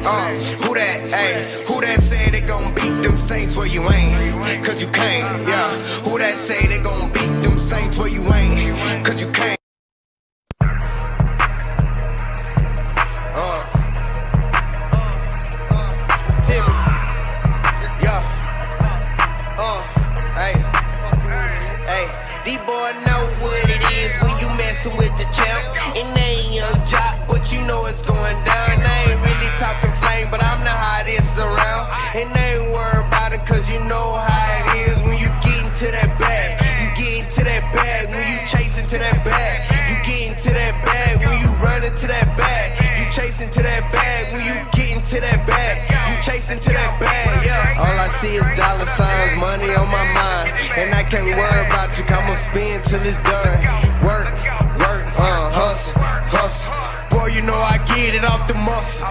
Who that, ayy? Who that say they gon' beat them Saints where you ain't? Cause you can't, yeah. Who that say they gon' beat them Saints where you ain't? Cause you can't. These boys know what it is when you messing with the champ. And they ain't young jock, but you know it's going down. I ain't really talking flame, but I'm the hottest around. And they ain't worried about it, cause you know how it is when you get into that bag. You get into that bag when you chase into that bag. You get into that bag when you run into that bag. You chase into that bag when you get into that bag. You chase into that bag, yeah. All I see is dollar signs, money on my mind. And I can't worry about you, I'ma spin till it's done. Work, hustle. Boy, you know I get it off the muscle.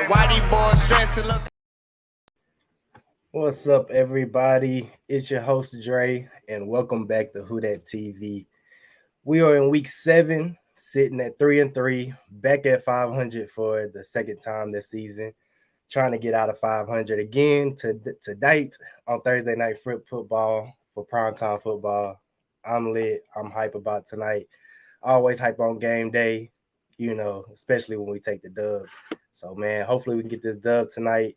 Why these boys stressing? Look. What's up, everybody? It's your host, Dre, and welcome back to Who Dat TV. We are in week 7, sitting at 3-3, back at 500 for the second time this season. Trying to get out of 500 again tonight on Thursday night football for primetime football. I'm lit. I'm hype about tonight. Always hype on game day, you know, especially when we take the dubs. So, man, hopefully we can get this dub tonight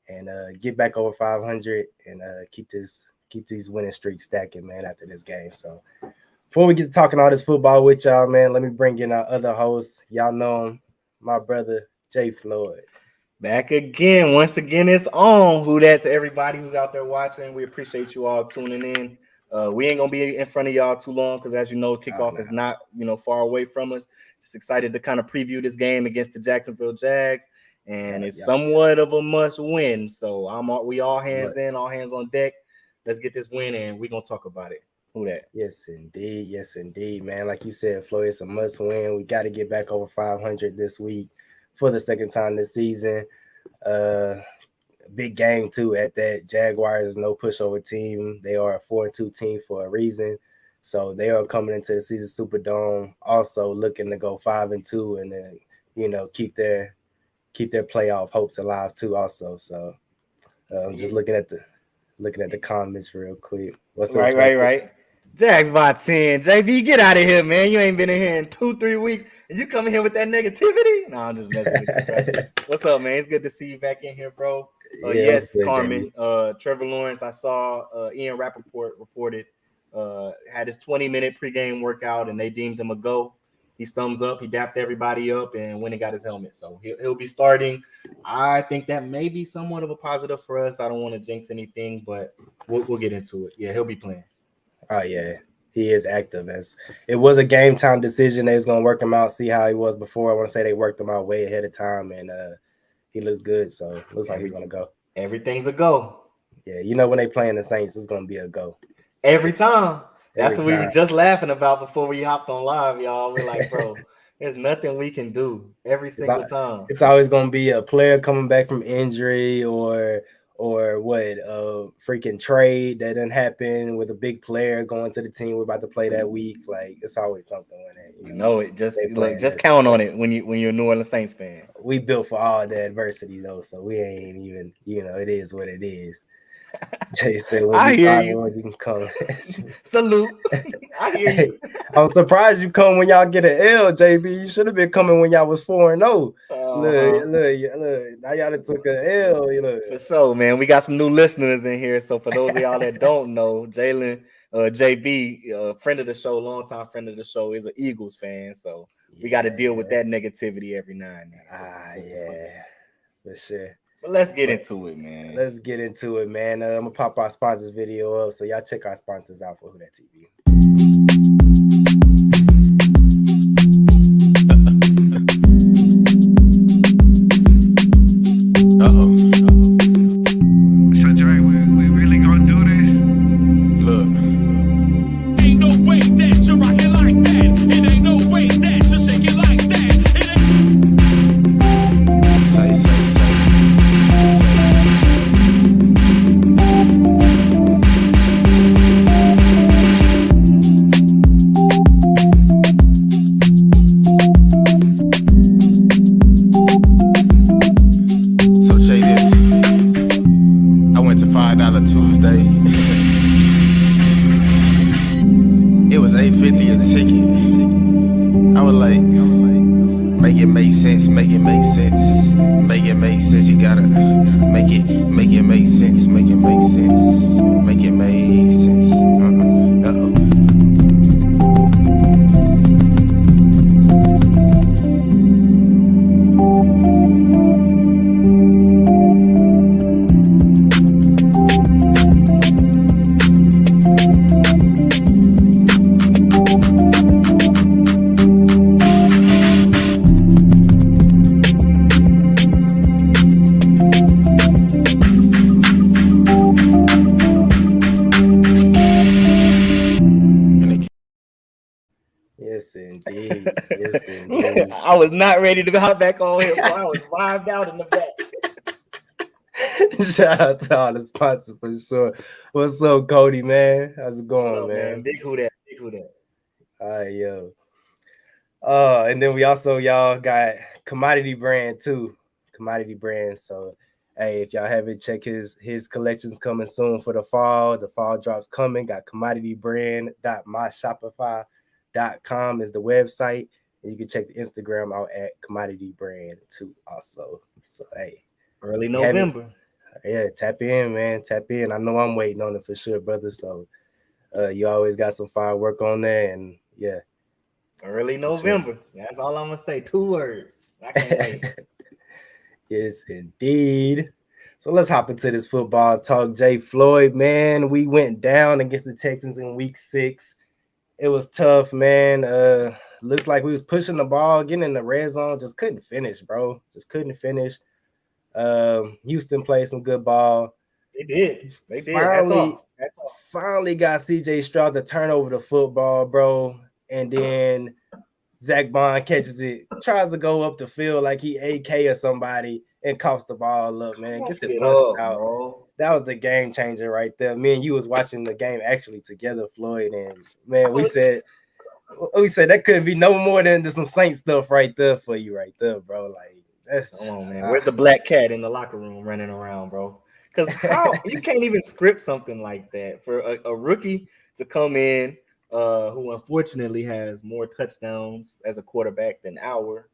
and get back over 500 and keep these winning streaks stacking, man, after this game. So, before we get to talking all this football with y'all, man, let me bring in our other host. Y'all know him, my brother, Jay Floyd. Back again. Once again, it's on. Who that to everybody who's out there watching. We appreciate you all tuning in. We ain't going to be in front of y'all too long because, as you know, kickoff is not, far away from us. Just excited to kind of preview this game against the Jacksonville Jags, and it's somewhat of a must win. So we all hands in, all hands on deck. Let's get this win, and we're going to talk about it. Who that? Yes, indeed, man. Like you said, Floyd, it's a must win. We got to get back over 500 this week for the second time this season. Big game too at that. Jaguars is no pushover team. They are a 4-2 team for a reason. So they are coming into the Caesars Superdome also looking to go 5-2 and then, keep their playoff hopes alive too also. So I'm just looking at the comments real quick. What's up? Right. Jags by 10. JV, get out of here, man. You ain't been in here in 2-3 weeks, and you coming here with that negativity? No, I'm just messing with you, bro. What's up, man? It's good to see you back in here, bro. Yes, Carmen. Trevor Lawrence, I saw Ian Rappaport reported, had his 20-minute pregame workout, and they deemed him a go. He's thumbs up. He dapped everybody up and went and got his helmet. So he'll be starting. I think that may be somewhat of a positive for us. I don't want to jinx anything, but we'll get into it. Yeah, he'll be playing. Oh, yeah. He is active. As it was a game time decision. They was going to work him out, see how he was before. I want to say they worked him out way ahead of time, and he looks good. So it looks like he's going to go. Everything's a go. Yeah, when they playing the Saints, it's going to be a go. Every time. That's what we were just laughing about before we hopped on live, y'all. We're like, bro, there's nothing we can do every single time. It's always going to be a player coming back from injury or a freaking trade that didn't happen with a big player going to the team we're about to play that week. Like, it's always something with it. Just count on it when you're a New Orleans Saints fan. We built for all the adversity though, so we ain't even, it is what it is. Jay said, I hear you. You can come. Salute. I hear you. I'm surprised you come when y'all get an L, JB. You should have been coming when y'all was 4-0. Look, now y'all took an L. For sure, man. We got some new listeners in here. So for those of y'all that don't know, Jalen, JB, friend of the show, longtime friend of the show, is an Eagles fan. So we got to deal with that negativity every now and then. Yeah, for sure. But let's get into it, man. I'm going to pop our sponsors video up. So y'all check our sponsors out for Who Dat TV. $8.50 a ticket. I was like, make it make sense, make it make sense, make it make sense. You gotta make it make sense, make it make sense, make it make sense. Uh-oh. Yes, indeed. Yes, indeed. I was not ready to hop back on here, boy. I was vibed out in the back. Shout out to all the sponsors for sure. What's up, Cody, man? How's it going, Up, man? Big who that? Big who that? All right, yo. And then we also, y'all, got Commodity Brand too. Commodity Brand. So, hey, if y'all haven't checked his collections coming soon for the fall drops coming. Got commoditybrand.myshopify.com is the website. And you can check the Instagram out at Commodity Brand too also. So, hey. Early November. Yeah, tap in, man. Tap in. I know I'm waiting on it for sure, brother. So you always got some firework on there, and yeah. Early November. Sure. That's all I'm gonna say. 2 words. I can't wait. Yes, indeed. So let's hop into this football talk. Jay Floyd, man. We went down against the Texans in week 6. It was tough, man. Looks like we was pushing the ball, getting in the red zone, just couldn't finish, bro. Just couldn't finish. Houston played some good ball. They did. Finally got CJ Stroud to turn over the football, bro. And then Zach Bond catches it, tries to go up the field like he AK or somebody and coughs the ball up, man. Gets it punched out. Bro. That was the game changer right there. Me and you was watching the game actually together, Floyd. And man, we said that couldn't be no more than some Saint stuff right there for you right there, bro. Like, that's come on, man. Where's the black cat in the locker room running around, bro? Because how you can't even script something like that for a rookie to come in, who unfortunately has more touchdowns as a quarterback than our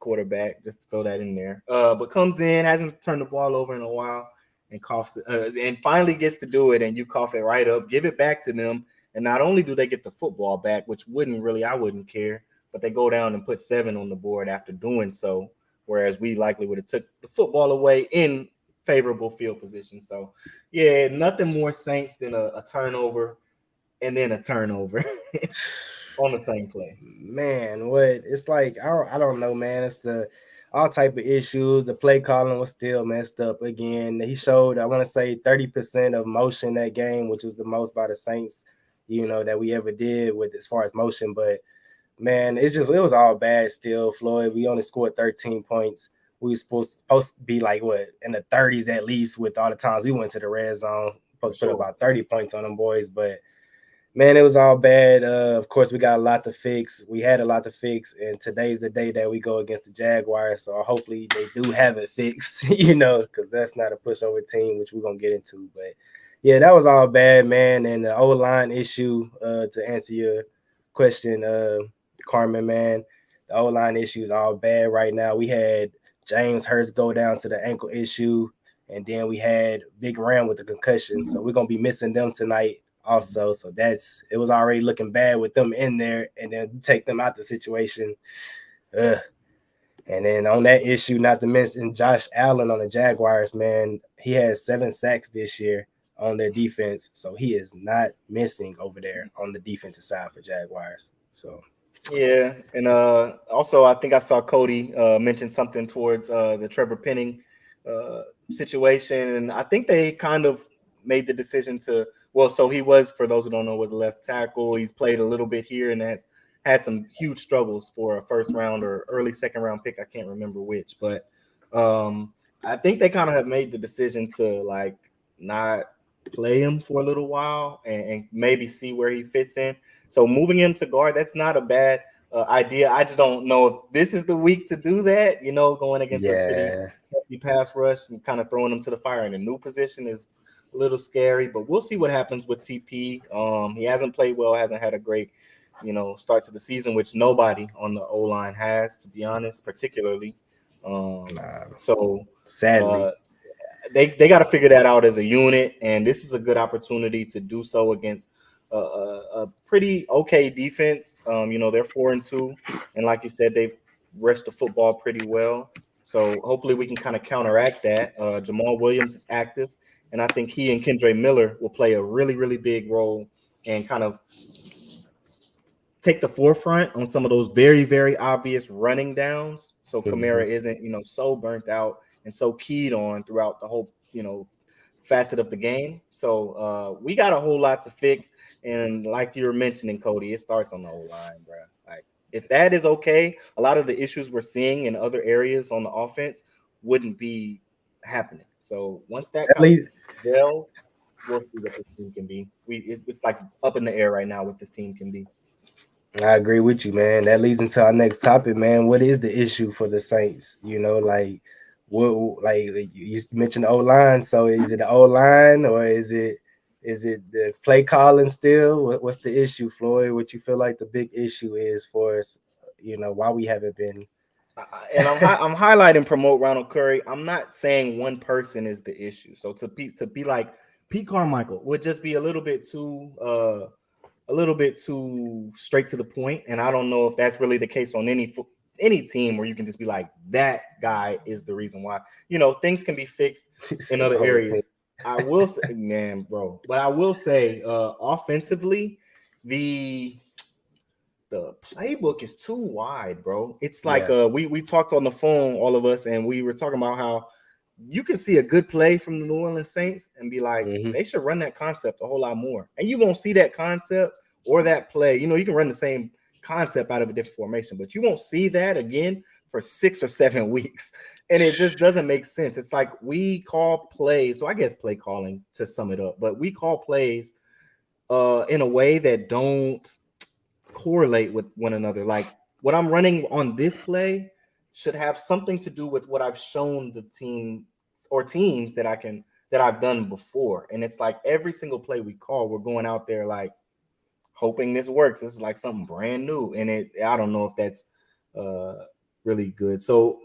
quarterback, just to throw that in there. But comes in, hasn't turned the ball over in a while, and coughs it, and finally gets to do it, and you cough it right up, give it back to them, and not only do they get the football back, which I wouldn't care, but they go down and put 7 on the board after doing so. Whereas we likely would have took the football away in favorable field position. So, yeah, nothing more Saints than a turnover and then a turnover on the same play. Man, what it's like, I don't know, man. It's all type of issues. The play calling was still messed up again. He showed, I want to say, 30% of motion that game, which was the most by the Saints, that we ever did with as far as motion, but man, it was all bad still, Floyd. We only scored 13 points. We were supposed to be like, in the 30s at least with all the times we went to the red zone. Supposed to put about 30 points on them boys. But, man, it was all bad. Of course, we got a lot to fix. We had a lot to fix. And today's the day that we go against the Jaguars. So hopefully they do have it fixed, because that's not a pushover team, which we're going to get into. But, yeah, that was all bad, man. And the O-line issue, to answer your question, Carmen, man, the O-line issue is all bad right now. We had James Hurts go down to the ankle issue, and then we had Big Ram with the concussion. So we're going to be missing them tonight also. So it was already looking bad with them in there, and then take them out the situation. And then on that issue, not to mention Josh Allen on the Jaguars, man, he has 7 sacks this year on their defense. So he is not missing over there on the defensive side for Jaguars. So yeah, and also I think I saw Cody mention something towards the Trevor Penning situation, and I think they kind of made the decision to. Well, so he was, for those who don't know, was a left tackle. He's played a little bit here and has had some huge struggles for a first round or early second round pick. I can't remember which, but I think they kind of have made the decision to like not play him for a little while and maybe see where he fits in. So moving him to guard, that's not a bad idea. I just don't know if this is the week to do that, going against a pretty heavy pass rush and kind of throwing him to the fire in a new position is a little scary, but we'll see what happens with TP. He hasn't played well, hasn't had a great start to the season, which nobody on the O-line has, to be honest, particularly. So Sadly. they got to figure that out as a unit, and this is a good opportunity to do so against a pretty okay defense. They're 4-2, and like you said, they've rushed the football pretty well. So hopefully we can kind of counteract that. Jamal Williams is active, and I think he and Kendre Miller will play a really, really big role and kind of take the forefront on some of those very, very obvious running downs. So Kamara isn't, so burnt out and so keyed on throughout the whole, facet of the game. So we got a whole lot to fix. And like you were mentioning, Cody, it starts on the O-line, bro. Like if that is okay, a lot of the issues we're seeing in other areas on the offense wouldn't be happening. So once that comes gel, we'll see what this team can be. It's like up in the air right now what this team can be. I agree with you, man. That leads into our next topic, man. What is the issue for the Saints? Like you mentioned the O-line. So is it the O-line or is it the play calling still? What's the issue, Floyd? What you feel like the big issue is for us? Why we haven't been. And I'm highlighting promote Ronald Curry. I'm not saying one person is the issue. So to be like Pete Carmichael would just be a little bit too straight to the point, and I don't know if that's really the case on any team where you can just be like, that guy is the reason why. Things can be fixed in other areas. I will say, man, bro, but I will say, offensively, the playbook is too wide, bro. It's like we talked on the phone, all of us, and we were talking about how you can see a good play from the New Orleans Saints and be like, they should run that concept a whole lot more. And you won't see that concept or that play. You can run the same concept out of a different formation, but you won't see that again for 6 or 7 weeks. And it just doesn't make sense. It's like we call plays. So I guess play calling to sum it up, but we call plays in a way that don't correlate with one another. Like what I'm running on this play should have something to do with what I've shown the team or teams that I've done before. And it's like every single play we call, we're going out there like hoping this works. This is like something brand new. And I don't know if that's really good. So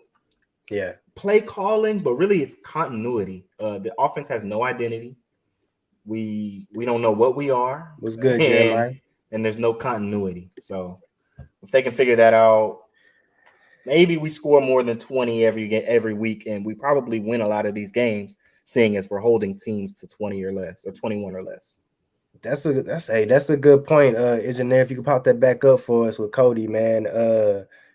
yeah, play calling, but really it's continuity. The offense has no identity. We don't know what we are. What's good, Jeremiah? And there's no continuity. So if they can figure that out, maybe we score more than 20 every week, and we probably win a lot of these games, seeing as we're holding teams to 20 or less or 21 or less. That's a good point, engineer. If you could pop that back up for us with Cody, man.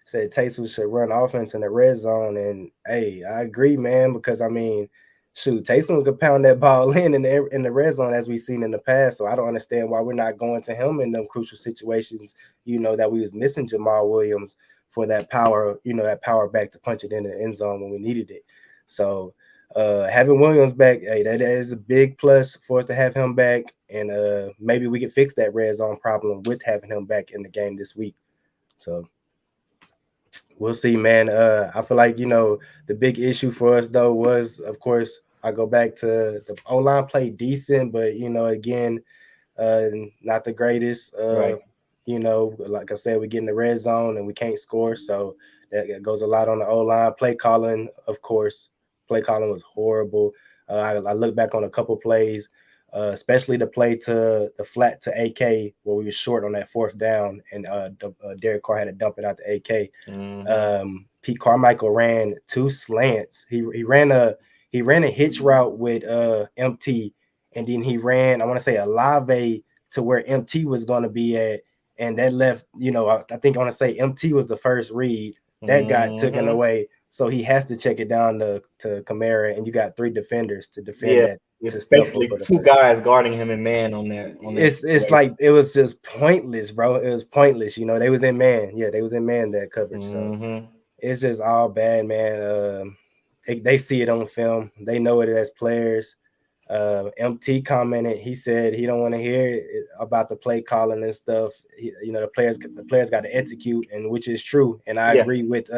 Said Taysom should run offense in the red zone, and hey, I agree, man. Because I mean, shoot, Taysom could pound that ball in the red zone as we've seen in the past. So I don't understand why we're not going to him in them crucial situations. That we was missing Jamal Williams for that power, that power back to punch it in the end zone when we needed it. So having Williams back, hey, that is a big plus for us to have him back, and maybe we can fix that red zone problem with having him back in the game this week. So we'll see, man. I feel like the big issue for us though was, of course, I go back to the O-line played decent, but again, not the greatest. Right. Like I said, we get in the red zone and we can't score, so that goes a lot on the O-line. Play calling, of course. Play calling was horrible. I look back on a couple plays, especially the play to the flat to AK where we were short on that fourth down, and Derek Carr had to dump it out to AK. Pete Carmichael ran 2 slants. He ran a hitch route with MT, and then he ran, I want to say, a Lave to where MT was going to be at, and that left, I think I want to say MT was the first read. That got taken away. So he has to check it down to Kamara, and you got 3 defenders to defend that. It's basically 2 guys guarding him in man on that. It's like it was just pointless, bro. It was pointless. They was in man. Yeah, they was in man that coverage. So it's just all bad, man. They see it on film. They know it as players. MT commented. He said he don't want to hear about the play calling and stuff. The players got to execute, and which is true. And I agree with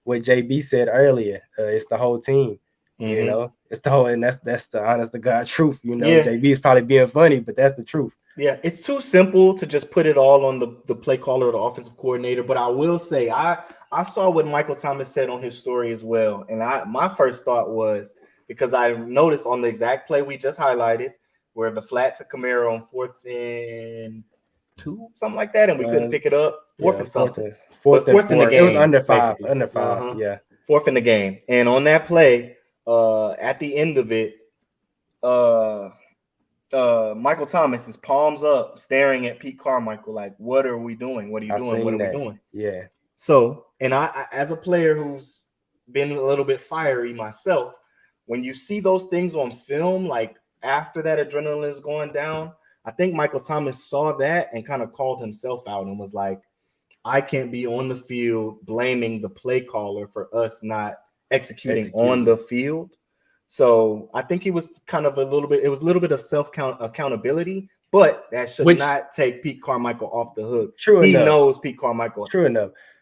what JB said earlier. It's the whole team. You know, it's the whole, and that's the honest to God truth. You know, Yeah. JB is probably being funny, but that's the truth. Yeah, it's too simple to just put it all on the play caller or the offensive coordinator. But I will say, I saw what Michael Thomas said on his story as well, and my first thought was, because I noticed on the exact play we just highlighted, where the flat to Kamara on 4th and 2, something like that, and we couldn't pick it up. Fourth and something. Fourth and 4. In the game. It was under 5. Basically. Under 5. Yeah. 4th in the game, and on that play, at the end of it, Michael Thomas is palms up, staring at Pete Carmichael like, "What are we doing? What are you doing? What are we doing?" Yeah. So, and I, as a player who's been a little bit fiery myself, when you see those things on film, like after that adrenaline is going down, I think Michael Thomas saw that and kind of called himself out and was like, "I can't be on the field blaming the play caller for us not executing. On the field." So I think he was kind of a little bit of accountability, but that should not take Pete Carmichael off the hook. He knows Pete Carmichael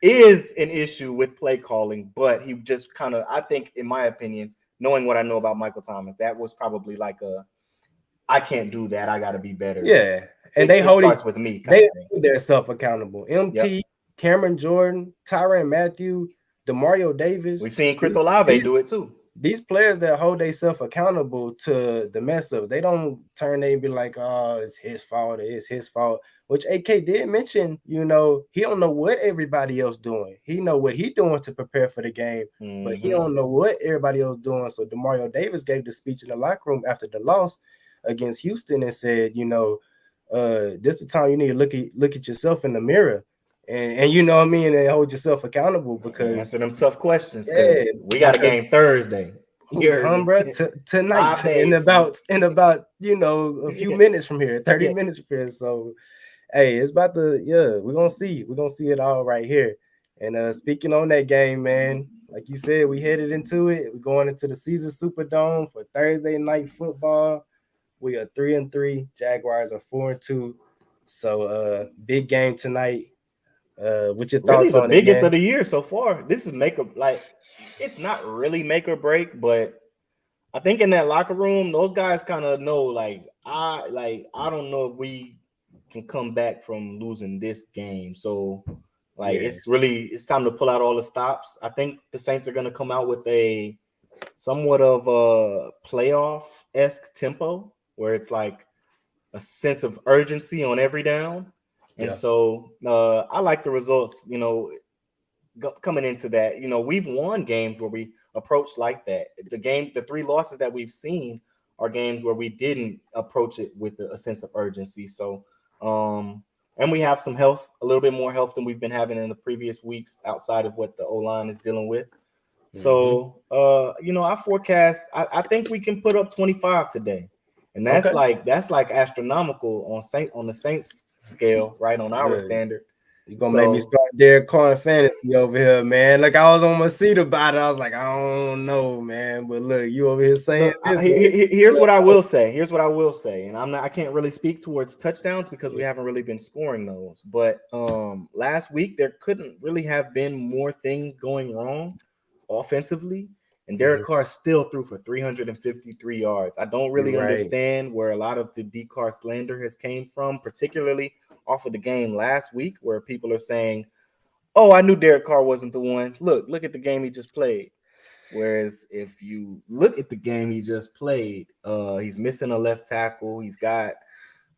is an issue with play calling, but he just kind of, I think, in my opinion, knowing what I know about Michael Thomas, that was probably like I can't do that. I got to be better. Yeah. And it starts with me. They hold themselves accountable. MT, Cameron Jordan, Tyrann Mathieu, Demario Davis. We've seen Chris Olave do it too. These players that hold themselves accountable to the mess ups, they don't turn and be like, "Oh, it's his fault. It's his fault." Which AK did mention, you know, he don't know what everybody else doing. He know what he doing to prepare for the game, but he don't know what everybody else doing. So Demario Davis gave the speech in the locker room after the loss against Houston and said, you know, this is the time you need to look at yourself in the mirror. And you know what I mean, and hold yourself accountable, because answer them tough questions. We got a game Thursday, tonight, in about you know a few minutes from here, 30 minutes from here. So, hey, it's about to we're gonna see it all right here. And speaking on that game, man, like you said, we headed into it. We're going into the Caesars Superdome for Thursday night football. We are 3-3. Jaguars are 4-2. So, big game tonight. What's your thoughts on it? The biggest of the year so far. This is it's not really make or break, but I think in that locker room, those guys kind of know, I don't know if we can come back from losing this game. So it's time to pull out all the stops. I think the Saints are going to come out with a somewhat of a playoff-esque tempo where it's like a sense of urgency on every down. And so I like the results, you know, coming into that. You know, we've won games where we approached like that. The 3 losses that we've seen are games where we didn't approach it with a sense of urgency. So, and we have a little bit more health than we've been having in the previous weeks outside of what the O-line is dealing with. So, you know, I forecast, I think we can put up 25 today. And that's like astronomical on the Saints scale, right? On our standard. You're gonna make me start Derek Carr in fantasy over here, man. Like, I was on my seat about it. I was like, I don't know, man. But look, you over here saying this. Here's what I will say. And I can't really speak towards touchdowns because we haven't really been scoring those. But last week there couldn't really have been more things going wrong offensively. And Derek Carr still threw for 353 yards. I don't really understand where a lot of the D. Carr slander has came from, particularly off of the game last week, where people are saying, "Oh, I knew Derek Carr wasn't the one. Look at the game he just played." Whereas if you look at the game he just played, he's missing a left tackle. He's got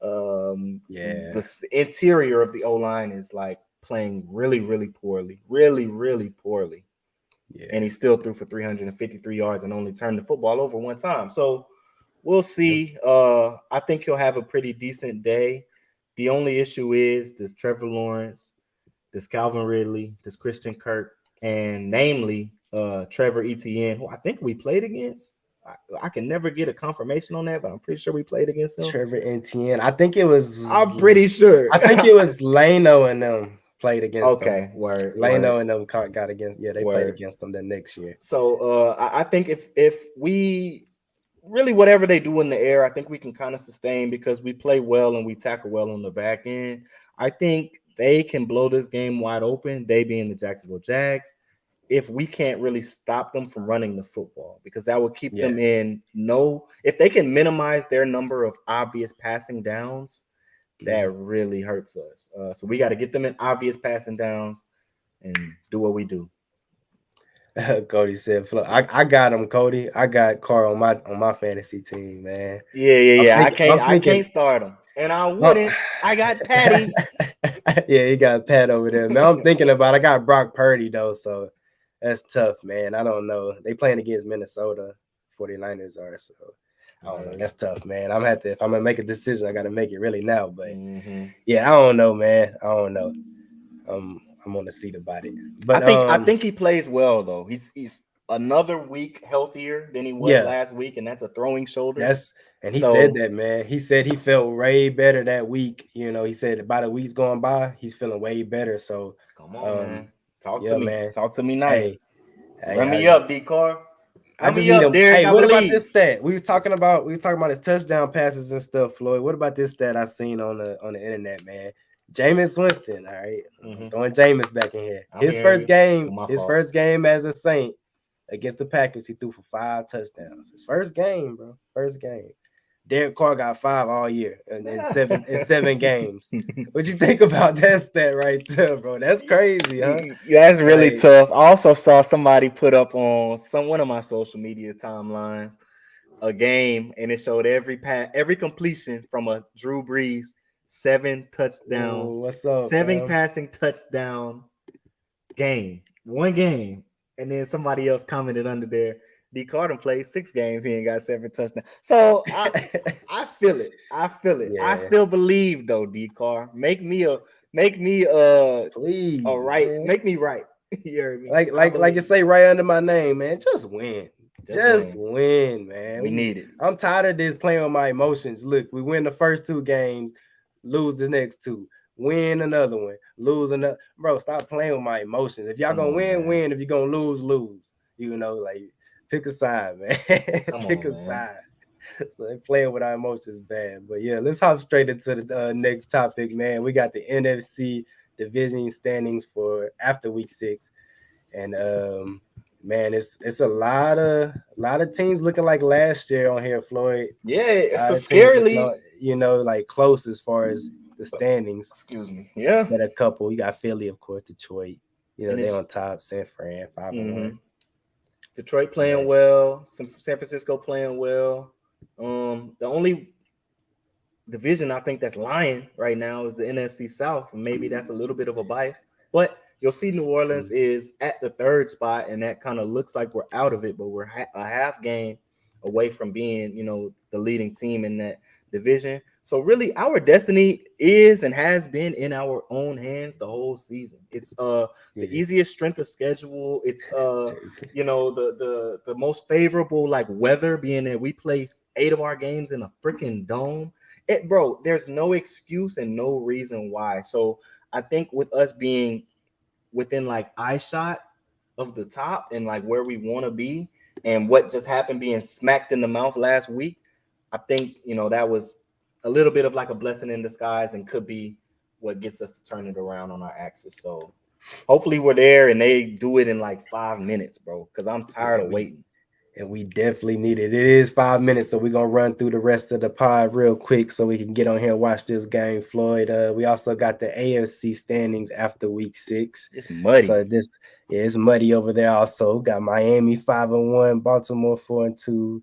the interior of the O-line is like playing really, really poorly, really, really poorly. Yeah. And he still threw for 353 yards and only turned the football over one time. So we'll see. I think he'll have a pretty decent day. The only issue is, does Trevor Lawrence, does Calvin Ridley, does Christian Kirk, and namely Trevor Etienne, who I think we played against. I can never get a confirmation on that, but I'm pretty sure we played against him. Trevor Etienne. I think it was. I'm pretty sure. I think it was Lano and them played against them. Okay, word. Lano and them got against. Yeah, they played against them the next year. So I think if we really, whatever they do in the air, I think we can kind of sustain because we play well and we tackle well on the back end. I think they can blow this game wide open, they being the Jacksonville Jags. if we can't really stop them from running the football, because that will keep them in if they can minimize their number of obvious passing downs, that really hurts us. So we got to get them in obvious passing downs and do what we do. Cody said, I got him, Cody. I got Carr on my fantasy team, man. Yeah. I can't start him. And I wouldn't. I got Patty. Yeah, he got Pat over there. Man, I'm thinking about I got Brock Purdy, though, so that's tough, man. I don't know. They playing against Minnesota 49ers are, so I don't know. That's tough, man. I'm have to, if I'm gonna make a decision, I gotta make it really now. But yeah, I don't know, man. I don't know. I'm on the seat about it. But I think he plays well though. He's another week healthier than he was last week, and that's a throwing shoulder. He said that, man. He said he felt way better that week. You know, he said about a week's going by, he's feeling way better. So come on, man. Talk to me, man. Talk to me nice. Hey, run me up, D-Car. I just need him. Derek, hey, what about this stat? We was talking about his touchdown passes and stuff, Floyd. What about this stat I seen on the internet, man? Jameis Winston, all right. Throwing Jameis back in here. His first game as a Saint against the Packers, he threw for 5 touchdowns. His first game, bro. First game. Derek Carr got 5 all year and in 7 games. What you think about that stat right there, bro? That's crazy, huh? That's really tough. I also saw somebody put up on one of my social media timelines a game, and it showed every completion from a Drew Brees 7 touchdown. Ooh, what's up? 7 passing touchdown game. 1 game. And then somebody else commented under there, D. Carter played 6 games. He ain't got 7 touchdowns. So I feel it. Yeah. I still believe though, D. Carr. Make me please, right. Man. Make me right. You heard me? Like you say right under my name, man. Just win. Just win, man. We need it. I'm tired of this playing with my emotions. Look, we win the first 2 games, lose the next 2. Win another one, lose another. Bro, stop playing with my emotions. If y'all gonna win. If you're gonna lose. You know, like pick a side, man. Pick a side. So playing with our emotions bad. But yeah, let's hop straight into the next topic, man. We got the NFC division standings for after week 6, and man, it's a lot of teams looking like last year on here, Floyd. Yeah, it's a scarily, like close as far as the standings. Excuse me. Yeah. Instead of a couple. You got Philly, of course, Detroit. They on top. San Fran, 5-1. Detroit playing well. San Francisco playing well. The only division I think that's lying right now is the NFC South. And maybe that's a little bit of a bias. But you'll see New Orleans is at the 3rd spot, and that kind of looks like we're out of it, but we're a half game away from being, the leading team in that division. So really our destiny is and has been in our own hands the whole season. It's the easiest strength of schedule. It's the most favorable like weather, being that we play 8 of our games in a freaking dome. Bro, there's no excuse and no reason why. So I think with us being within like eye shot of the top and like where we want to be, and what just happened being smacked in the mouth last week, I think, that was a little bit of like a blessing in disguise and could be what gets us to turn it around on our axis. So hopefully we're there and they do it in like 5 minutes, bro, because I'm tired of waiting. And we definitely need it. It is 5 minutes, so we're going to run through the rest of the pod real quick so we can get on here and watch this game, Floyd. We also got the AFC standings after week 6. It's muddy. So it's muddy over there also. Got Miami 5-1, Baltimore 4-2,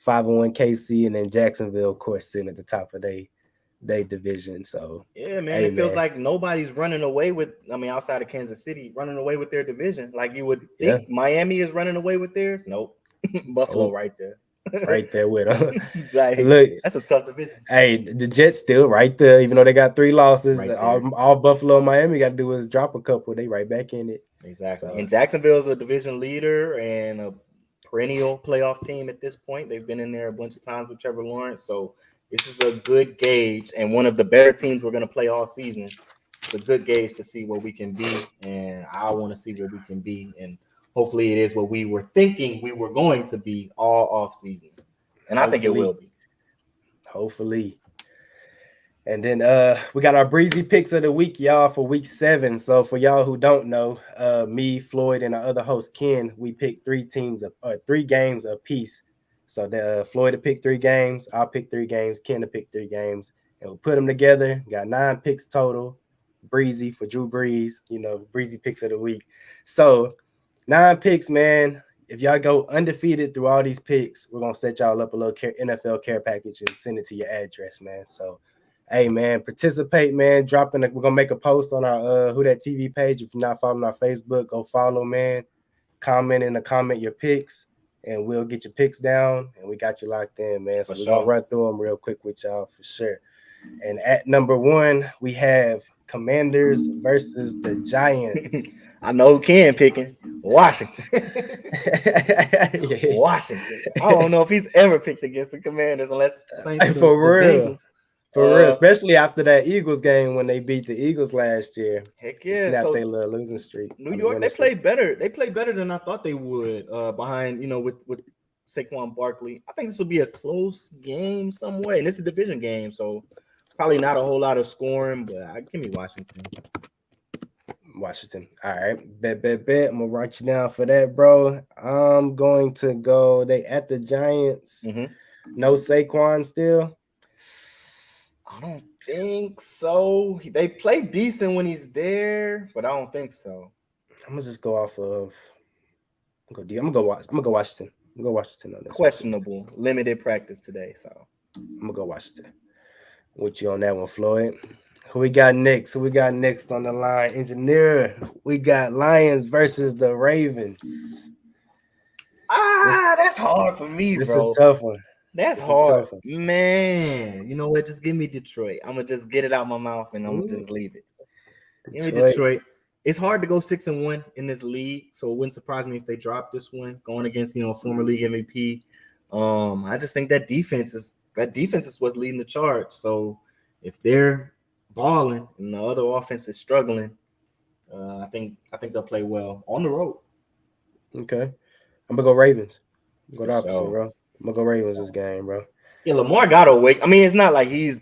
5-1 KC, and then Jacksonville, of course, sitting at the top of their division. So yeah, man, it feels like nobody's running away with. Outside of Kansas City, running away with their division. Like you would think Miami is running away with theirs. Nope, Buffalo right there, right there with them. Like, look, that's a tough division. Hey, the Jets still right there, even though they got 3 losses. Right all Buffalo and Miami got to do is drop a couple. They right back in it. Exactly. So. And Jacksonville's a division leader and a perennial playoff team at this point. They've been in there a bunch of times with Trevor Lawrence. So this is a good gauge and one of the better teams we're going to play all season. It's a good gauge to see what we can be. And I want to see what we can be. And hopefully it is what we were thinking we were going to be all off season. And I think it will be. Hopefully. And then we got our breezy picks of the week, y'all, for week 7. So for y'all who don't know, me, Floyd, and our other host Ken, we picked 3 games apiece. So the Floyd to pick 3 games, I'll pick 3 games, Ken to pick 3 games, and we'll put them together. Got 9 picks total. Breezy for Drew Brees, breezy picks of the week. So 9 picks, man. If y'all go undefeated through all these picks, we're gonna set y'all up a little NFL care package and send it to your address, man. So hey man, participate, man. We're gonna make a post on our Who That TV page. If you're not following our Facebook, go follow, man. Comment in the comment your picks, and we'll get your picks down, and we got you locked in, man. So we're gonna run through them real quick with y'all for sure. And at number 1, we have Commanders versus the Giants. I know who Ken picking. Washington. Washington. I don't know if he's ever picked against the Commanders unless it's the Saints for real. Bengals. For real, especially after that Eagles game when they beat the Eagles last year. Heck yeah. Snapped their little losing streak. New York, they played better. They played better than I thought they would behind, with Saquon Barkley. I think this will be a close game some way. And it's a division game, so probably not a whole lot of scoring, but give me Washington. Washington. All right. Bet. I'm going to write you down for that, bro. I'm going to go. They at the Giants. Mm-hmm. No Saquon still? I don't think so. They play decent when he's there, but I don't think so. I'm going to just go off of. I'm going to go Washington. I'm going to go Washington on this. Questionable. One. Limited practice today, so. I'm going to go Washington. With you on that one, Floyd. Who we got next? On the line? Engineer. We got Lions versus the Ravens. That's hard for me, bro. This is a tough one. That's hard. Man, you know what? Just give me Detroit. I'm going to just get it out my mouth, and I'm going to just leave it. Give me Detroit. It's hard to go 6-1 in this league, so it wouldn't surprise me if they drop this one, going against, former league MVP. I just think that defense is what's leading the charge. So if they're balling and the other offense is struggling, I think they'll play well on the road. Okay. I'm gonna go Ravens. Go the opposite, bro. I'm gonna go Ravens this game, bro. Yeah, Lamar gotta wake. I mean, it's not like he's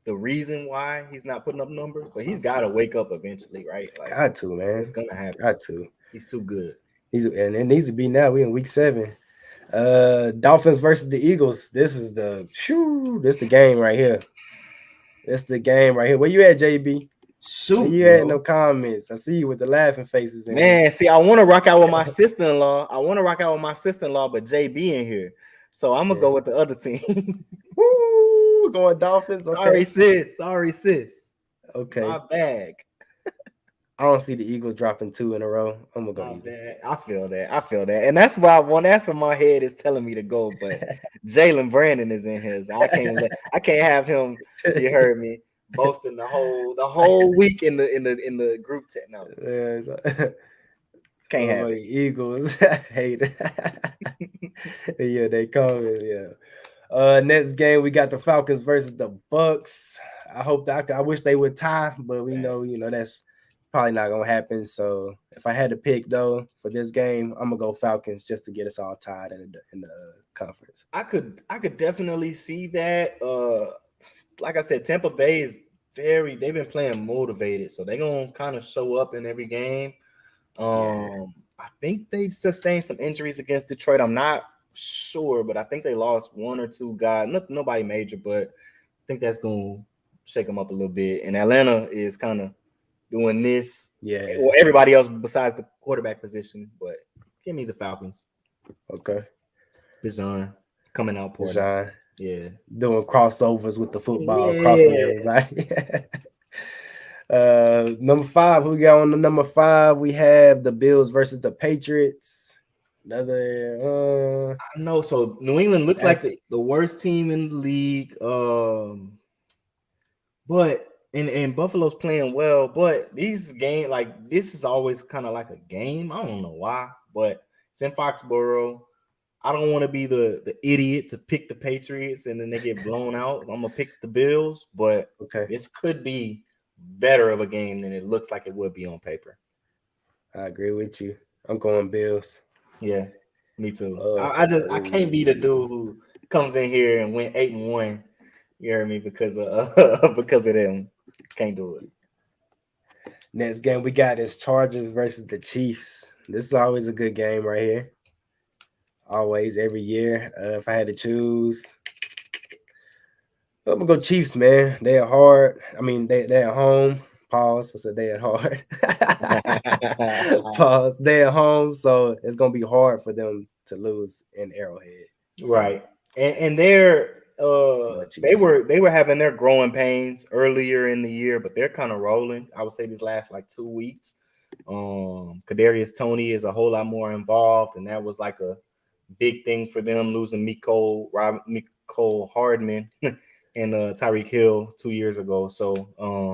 the reason why he's not putting up numbers, but he's gotta wake up eventually, right? Like, got to, man. It's gonna happen. Got to. He's too good. And it needs to be now. We in week 7. Dolphins versus the Eagles. This is the game right here. Where you at, JB? Shoot, you had no comments. I see you with the laughing faces. Man, see, I want to rock out with my sister-in-law. But JB in here. So I'm going to go with the other team. Woo, going Dolphins. Okay. Sorry, sis. Okay. My bag. I don't see the Eagles dropping 2 in a row. I'm going to go Eagles. I feel that. And that's why that's where my head is telling me to go. But Jalen Brandon is in his. I can't have him, you heard me, boasting the whole week in the group chat. No. Can't have it. Eagles. Hate it. Yeah, they coming. Yeah. Next game we got the Falcons versus the Bucks. I wish they would tie, but we know that's probably not gonna happen. So if I had to pick though for this game, I'm gonna go Falcons just to get us all tied in the conference. I could definitely see that. Like I said, Tampa Bay is they've been playing motivated, so they're gonna kind of show up in every game. I think they sustained some injuries against Detroit. I'm not sure, but I think they lost 1 or 2 guys. Nobody major, but I think that's gonna shake them up a little bit. And Atlanta is kind of doing this. Yeah. Well, everybody else besides the quarterback position, but give me the Falcons. Okay. Bijan coming out. Bijan. Yeah. Doing crossovers with the football, crossing everybody. Number 5, who we got on the number 5? We have the Bills versus the Patriots. Another I know. So New England looks like the worst team in the league. But and Buffalo's playing well, but these games, like, this is always kind of like a game. I don't know why, but it's in Foxborough. I don't want to be the idiot to pick the Patriots and then they get blown out. So I'm gonna pick the Bills, but this could be better of a game than it looks like it would be on paper. I agree with you. I'm going Bills. Yeah, me too. I can't be the dude who comes in here and went 8-1 You heard me because of them. Can't do it. Next game we got is Chargers versus the Chiefs. This is always a good game right here. Always, every year. If I had to choose, I'm gonna go Chiefs, man. They are hard. I mean, they at home. Pause. I said they at hard. Pause. They at home, so it's gonna be hard for them to lose in Arrowhead. So, Right. And they're go they Chiefs. were having their growing pains earlier in the year, but they're kind of rolling. I would say these last like 2 weeks. Kadarius Toney is a whole lot more involved, and that was like a big thing for them losing Miko Hardman and Tyreek Hill 2 years ago. So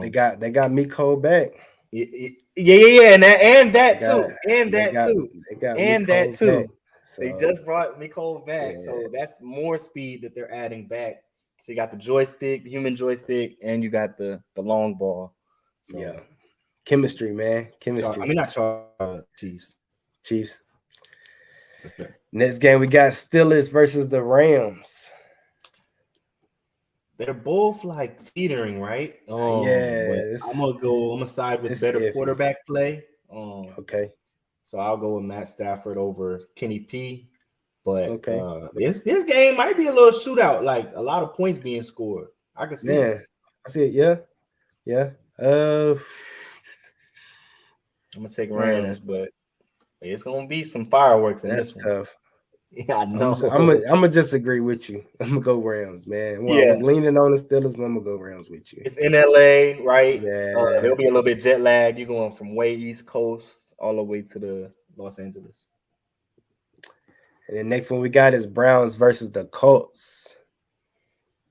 They got Miko back. yeah, and They that got too, and they that got too, they got and that Miko back. too. They So just brought Miko back, yeah, so that's more speed that they're adding back. So you got the joystick, the human joystick, and you got the long ball. So yeah. Chemistry, man. I Chemistry. mean, not Chiefs. Chiefs. For sure. Next game we got Steelers versus the Rams. They're both like teetering, right? But Yeah, I'm gonna side with it's better iffy. quarterback play. Okay. So I'll go with Matt Stafford over Kenny P. But Okay. this game might be a little shootout, like a lot of points being scored. I can see it. Man, I see it. Yeah. Yeah. Uh I'm gonna take Rams, man, but it's gonna be some fireworks in that's this one. tough. Yeah, I I'm know. I'm gonna disagree with you. I'm gonna go Rams, man. Well, I Yeah, was leaning on the Steelers, but I'm gonna go Rams with you. it's in LA, right? Yeah. There'll be a little bit jet lag. You're going from way East Coast all the way to the Los Angeles. And the next one we got is Browns versus the Colts.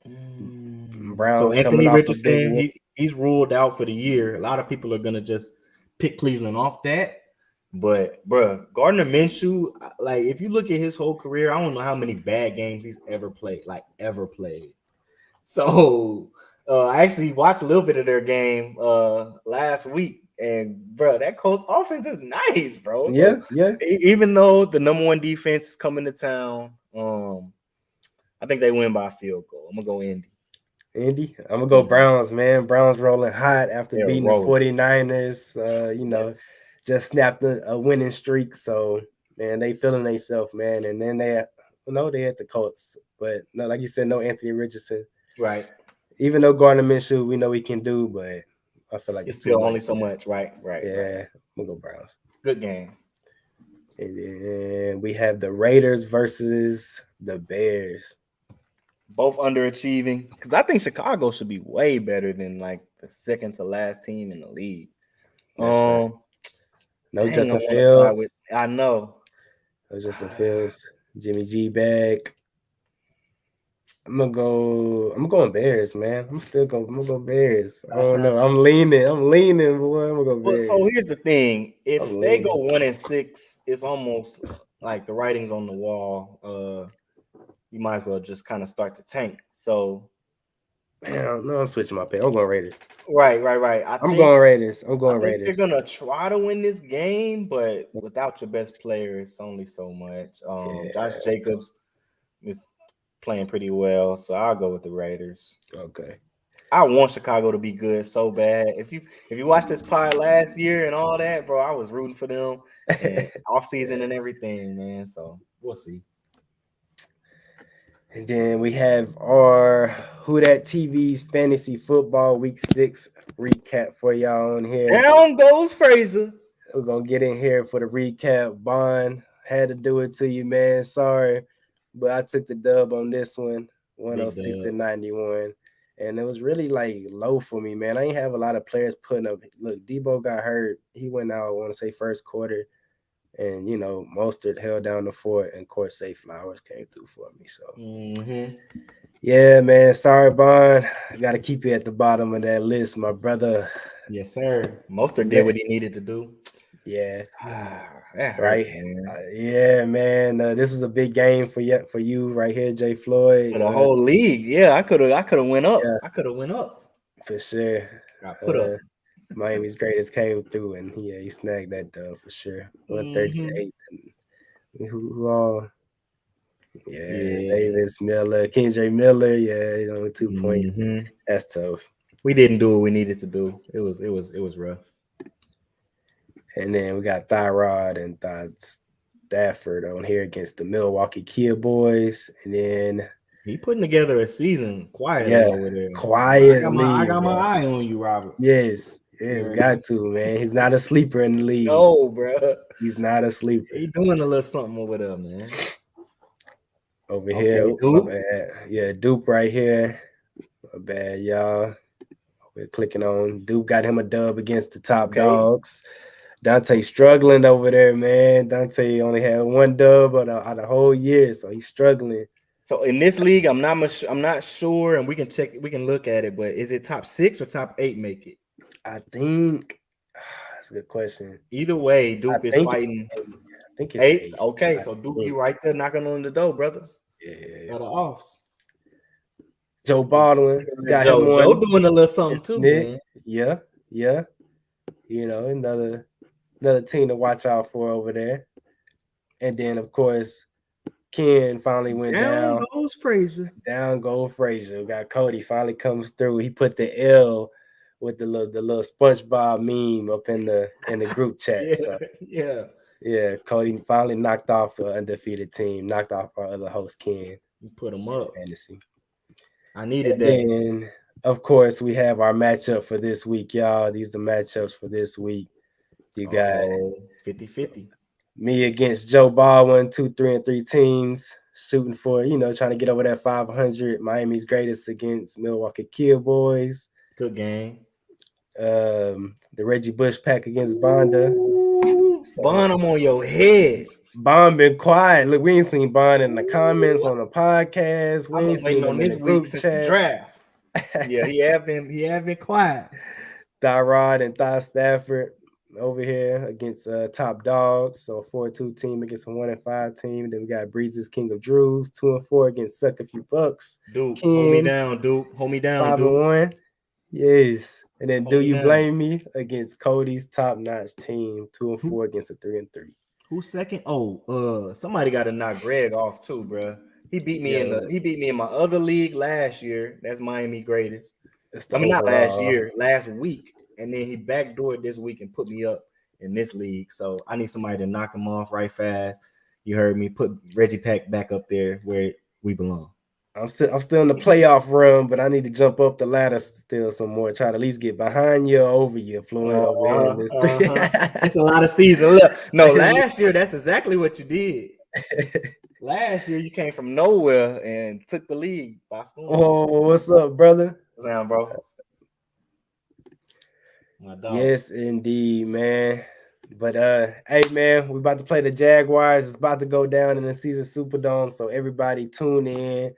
So Browns coming Anthony off a big Richardson, win. he's ruled out for the year. A lot of people are gonna just pick Cleveland off that. But bruh, Gardner Minshew, like if you look at his whole career, I don't know how many bad games he's ever played, like ever played. So I actually watched a little bit of their game last week, and bro, that Colts offense is nice, bro. Yeah, So yeah. even though the number one defense is coming to town, I think they win by a field goal. I'm gonna go Indy. Indy. I'm gonna go Browns, man. Browns rolling hot after They're beating the rolling. 49ers. Yes. Just snapped a winning streak. So man, they feeling themselves, man. And then they had the Colts, but no, like you said, no Anthony Richardson. Right. Even though Gardner Minshew, we know he can do, but I feel like It's it's too still much. only so much. Right. Yeah, I'm gonna go Browns. Good game. And then we have the Raiders versus the Bears. Both underachieving because I think Chicago should be way better than like the second to last team in the league. That's right. No Dang, I Justin want to side Fields. with. I know. No Justin Fields. Jimmy G back. I'm going Bears, man. I'm gonna go Bears. I don't know. I'm leaning, boy. I'm gonna go Well, so Bears. here's the thing: I'm if they go leaning. 1-6, it's almost like the writing's on the wall. You might as well just kind of start to tank. So, Man, no, I'm switching my pick. I'm going Raiders. right. I'm going Raiders. I'm I going think they're Raiders. gonna try to win this game, but without your best player, it's only so much. Yeah, Josh it's Jacobs is playing pretty well, so I'll go with the Raiders. okay. I want Chicago to be good so bad. If you watched this pod last year and all that, bro, I was rooting for them and off season and everything, man. So we'll see. And then we have our Who That TV's Fantasy Football Week 6 recap for y'all on here. Down goes Fraser. We're gonna get in here for the recap. Bond had to do it to you, man. Sorry, but I took the dub on this one, 106-91. And it was really like low for me, man. I ain't have a lot of players putting up. Look, Debo got hurt. He went out, I want to say, first quarter. And Mostert held down the fort, and Court Safe Flowers came through for me. So yeah, man. Sorry, Bond. I gotta keep you at the bottom of that list, my brother. Yes, sir. Mostert did what he needed to do. Yeah. That hurt, Right. Yeah, man. This is a big game for you right here, Jay Floyd. For the whole league. Yeah, I could have went up. Yeah. I could have went up. For sure. Got put up. Miami's greatest came through, and he snagged that dub for sure. 138. And who all? Yeah, Davis Miller, Kendra Miller. Yeah, only 2 points. That's tough. We didn't do what we needed to do. It was rough. And then we got Tyrod and Stafford on here against the Milwaukee Kid Boys. And then he putting together a season quietly over there. Quietly. I got my eye on you, Robert. Yes, got to, man. He's not a sleeper in the league. No, bro. He's not a sleeper. He doing a little something over there, man. Over here. Dupe. Yeah, Dupe right here. My bad, y'all. We're clicking on Dupe. Got him a dub against the top dogs. Dante struggling over there, man. Dante only had 1 dub out of the whole year, so he's struggling. So in this league, I'm not sure, and we can look at it, but is it top 6 or top 8 make it? I think that's a good question. Either way, Dupe is fighting. I think it's 8. Okay, so Dupe, you right there knocking on the door, brother. Yeah. Got the offs. Joe Baldwin got Joe doing a little something too, man. Yeah. You know, another team to watch out for over there. And then, of course, Ken finally went down. Down goes Frazier. We got Cody finally comes through. He put the L with the little SpongeBob meme up in the group chat. Yeah. Cody finally knocked off an undefeated team. Knocked off our other host Ken. You put him up. Fantasy. I needed that. And of course, we have our matchup for this week, y'all. These are the matchups for this week. You got 50-50. Me against Joe Baldwin, 2, 3, and 3 teams shooting for, trying to get over that 500. Miami's greatest against Milwaukee Kid Boys. Good game. The Reggie Bush pack against Bonda. Bond, I'm on your head. Bond been quiet. Look, we ain't seen Bond in the comments on the podcast. We ain't seen him in this the group since chat. The draft. Yeah, he have been quiet. Tyrod and Ty Stafford over here against top dogs. So 4-2 team against a 1-5 team. Then we got Breeze's King of Drews, 2-4 against Suck a Few Bucks. Duke, hold me down, Duke. 5-1. Yes. And then Do You Blame Me against Cody's top-notch team, 2-4 against a 3-3. Who's second? Somebody got to knock Greg off too, bro. He beat me in my other league last year. That's Miami greatest. Not last year, last week. And then he backdoored this week and put me up in this league. So I need somebody to knock him off right fast. You heard me. Put Reggie Pack back up there where we belong. I'm still in the playoff run, but I need to jump up the ladder still some more. Try to at least get behind you or over you, Floyd. Over here. It's a lot of season. Look, no, last year that's exactly what you did. Last year you came from nowhere and took the league by storm. Oh, what's up, brother? What's up, bro? My dog. Yes, indeed, man. But hey, man, we're about to play the Jaguars. It's about to go down in the Caesars Superdome, so everybody tune in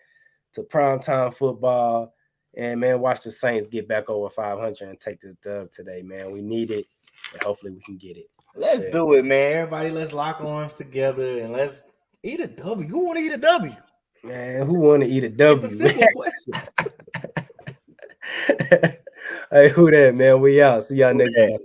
to primetime football. And, man, watch the Saints get back over 500 and take this dub today, man. We need it, and hopefully we can get it. Let's do it, man. Everybody, let's lock arms together, and let's eat a W. Who want to eat a W? Man, who want to eat a W? It's a simple question. Hey, who that, man? We out. See y'all next time.